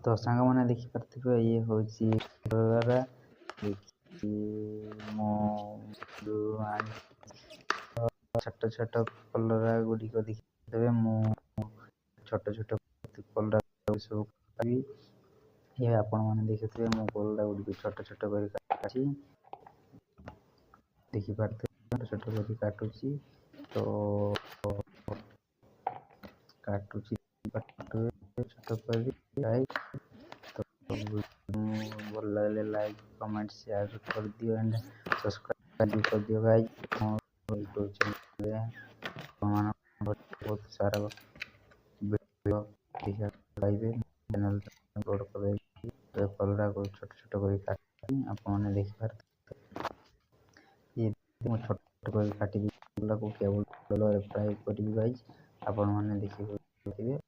तो सांग मैंने देखी पार्थिबे ये होची कलरा देखी मो छोट छोट कलरा गुडी को देखिदेबे मु छोट छोट कलरा सब काटी ये आपण मैंने देखिथिबे मो कलरा गुडी को छोट छोट करी काटी देखि पार्थिबे छोट करी काटुची तो काटुची छोट करी लाइक भल लगे लाइक कमेंट शेयर कर दियो एंड सब्सक्राइब कर दियो गाइस यूट्यूब चैनल बहुत सारा वीडियो देखा पाइबे चैनल अपलोड कर कलरा को छोट छोट कर काटी आपने देखि पारते ये मो छोट कर काटी कलरा को केवल फ्राई करी गाइस आपण माने देखि